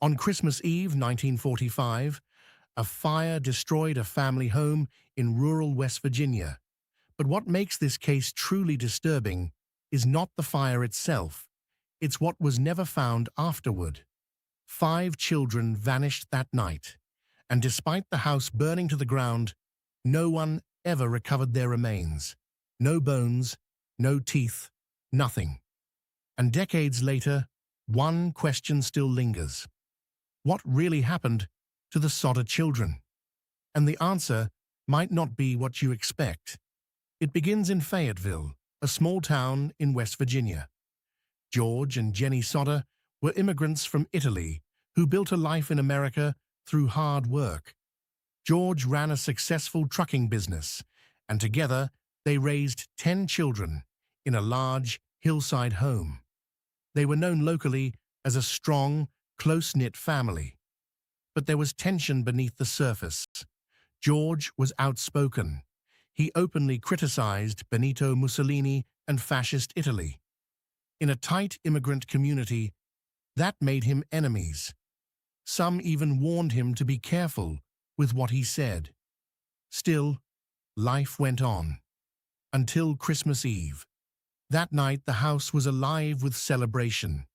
On Christmas Eve 1945, a fire destroyed a family home in rural West Virginia. But what makes this case truly disturbing is not the fire itself, it's what was never found afterward. 5 children vanished that night, and despite the house burning to the ground, no one ever recovered their remains. No bones, no teeth, nothing. And decades later, one question still lingers. What really happened to the Sodder children? And the answer might not be what you expect. It begins in Fayetteville, a small town in West Virginia. George and Jenny Sodder were immigrants from Italy who built a life in America through hard work. George ran a successful trucking business, and together they raised 10 children in a large hillside home. They were known locally as a strong, close-knit family. But there was tension beneath the surface. George was outspoken. He openly criticized Benito Mussolini and fascist Italy. In a tight immigrant community, that made him enemies. Some even warned him to be careful with what he said. Still, life went on. Until Christmas Eve. That night, the house was alive with celebration.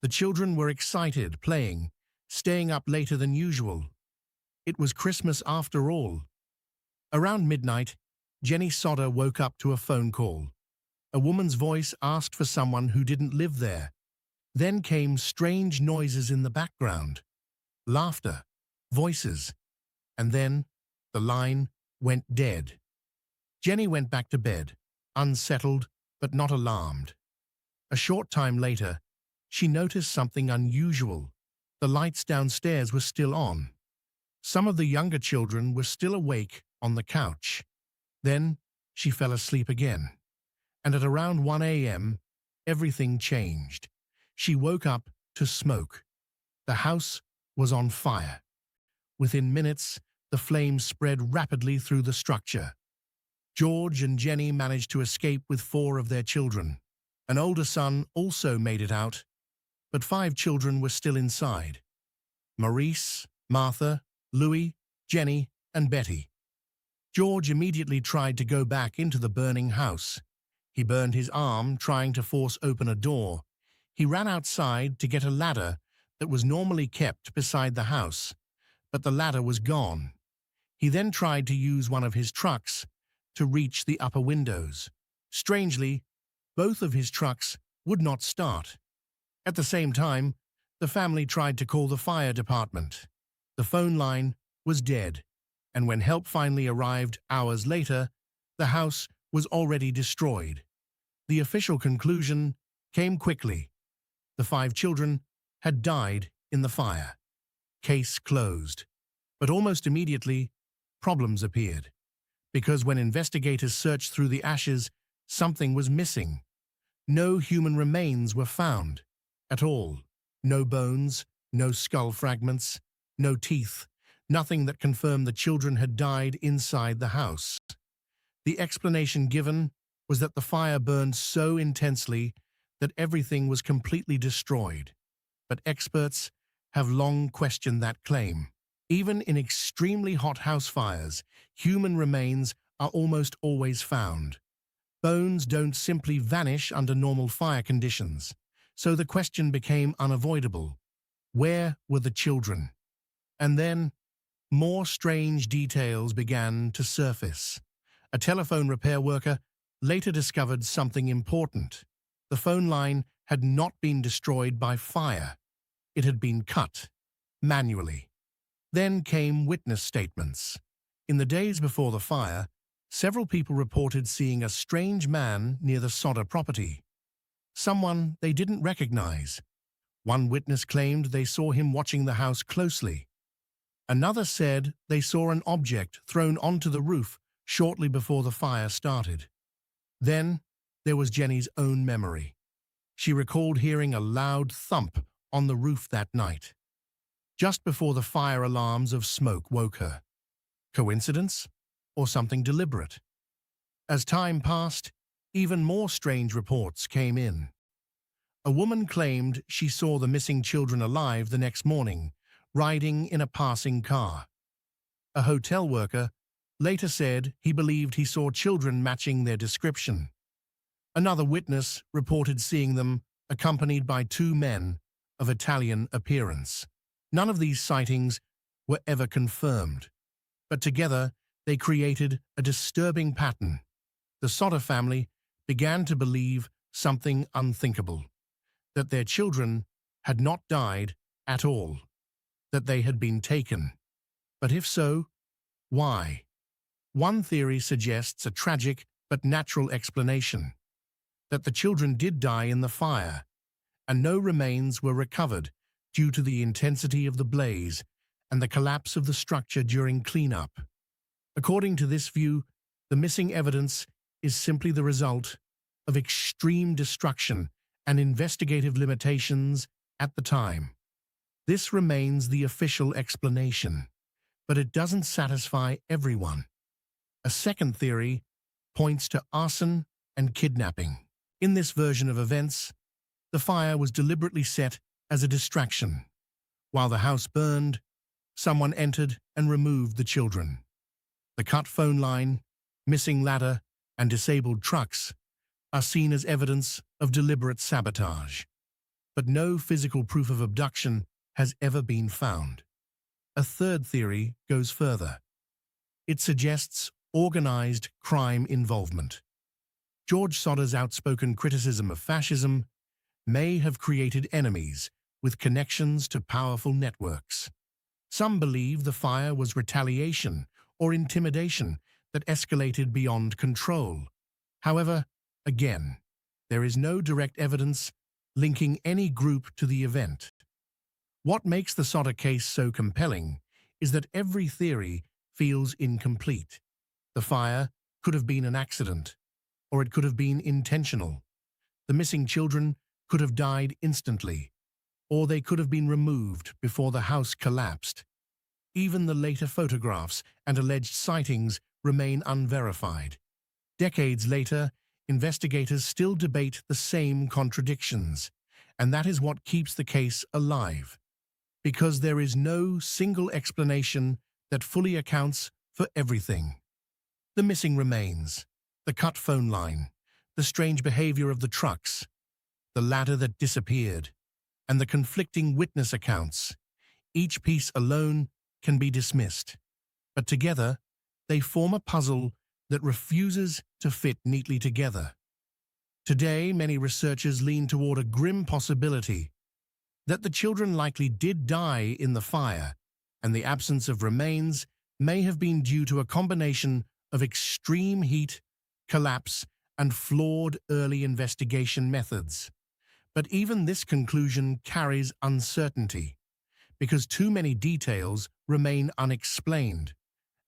The children were excited, playing, staying up later than usual. It was Christmas after all. Around midnight, Jenny Sodder woke up to a phone call. A woman's voice asked for someone who didn't live there. Then came strange noises in the background. Laughter, voices, and then the line went dead. Jenny went back to bed, unsettled but not alarmed. A short time later, she noticed something unusual. The lights downstairs were still on. Some of the younger children were still awake on the couch. Then she fell asleep again. And at around 1 a.m., everything changed. She woke up to smoke. The house was on fire. Within minutes, the flames spread rapidly through the structure. George and Jenny managed to escape with 4 of their children. An older son also made it out, but 5 children were still inside. Maurice, Martha, Louis, Jenny, and Betty. George immediately tried to go back into the burning house. He burned his arm trying to force open a door. He ran outside to get a ladder that was normally kept beside the house, but the ladder was gone. He then tried to use one of his trucks to reach the upper windows. Strangely, both of his trucks would not start. At the same time, the family tried to call the fire department. The phone line was dead, and when help finally arrived hours later, the house was already destroyed. The official conclusion came quickly. The 5 children had died in the fire. Case closed. But almost immediately, problems appeared. Because when investigators searched through the ashes, something was missing. No human remains were found at all. No bones, no skull fragments, no teeth, nothing that confirmed the children had died inside the house. The explanation given was that the fire burned so intensely that everything was completely destroyed. But experts have long questioned that claim. Even in extremely hot house fires, human remains are almost always found. Bones don't simply vanish under normal fire conditions, so the question became unavoidable. Where were the children? And then, more strange details began to surface. A telephone repair worker later discovered something important. The phone line had not been destroyed by fire. It had been cut, manually. Then came witness statements. In the days before the fire, several people reported seeing a strange man near the Sodder property. Someone they didn't recognize. One witness claimed they saw him watching the house closely. Another said they saw an object thrown onto the roof shortly before the fire started. Then there was Jenny's own memory. She recalled hearing a loud thump on the roof that night, just before the fire alarms of smoke woke her. Coincidence? Or something deliberate? As time passed, even more strange reports came in. A woman claimed she saw the missing children alive the next morning, riding in a passing car. A hotel worker later said he believed he saw children matching their description. Another witness reported seeing them accompanied by two men of Italian appearance. None of these sightings were ever confirmed, but together they created a disturbing pattern. The Sodder family began to believe something unthinkable, that their children had not died at all, that they had been taken. But if so, why? One theory suggests a tragic but natural explanation, that the children did die in the fire, and no remains were recovered due to the intensity of the blaze and the collapse of the structure during cleanup. According to this view, the missing evidence is simply the result of extreme destruction and investigative limitations at the time. This remains the official explanation, but it doesn't satisfy everyone. A second theory points to arson and kidnapping. In this version of events, the fire was deliberately set as a distraction. While the house burned, someone entered and removed the children. The cut phone line, missing ladder, and disabled trucks are seen as evidence of deliberate sabotage. But no physical proof of abduction has ever been found. A third theory goes further. It suggests organized crime involvement. George Sodder's outspoken criticism of fascism may have created enemies with connections to powerful networks. Some believe the fire was retaliation or intimidation that escalated beyond control. However, again, there is no direct evidence linking any group to the event. What makes the Sodder case so compelling is that every theory feels incomplete. The fire could have been an accident, or it could have been intentional. The missing children could have died instantly, or they could have been removed before the house collapsed. Even the later photographs and alleged sightings remain unverified. Decades later, investigators still debate the same contradictions, and that is what keeps the case alive, because there is no single explanation that fully accounts for everything. The missing remains, the cut phone line, the strange behavior of the trucks, the ladder that disappeared, and the conflicting witness accounts. Each piece alone can be dismissed, but together they form a puzzle that refuses to fit neatly together. Today, many researchers lean toward a grim possibility that the children likely did die in the fire, and the absence of remains may have been due to a combination of extreme heat, collapse, and flawed early investigation methods. But even this conclusion carries uncertainty, because too many details remain unexplained,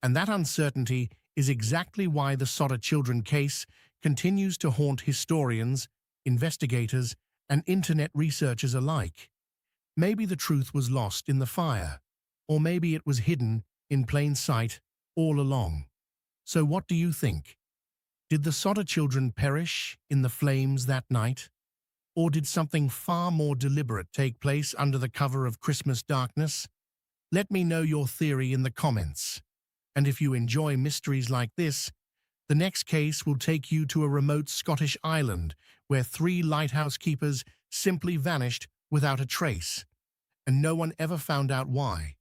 and that uncertainty is exactly why the Sodder children case continues to haunt historians, investigators, and internet researchers alike. Maybe the truth was lost in the fire, or maybe it was hidden in plain sight all along. So what do you think? Did the Sodder children perish in the flames that night? Or did something far more deliberate take place under the cover of Christmas darkness? Let me know your theory in the comments. And if you enjoy mysteries like this, the next case will take you to a remote Scottish island where 3 lighthouse keepers simply vanished without a trace, and no one ever found out why.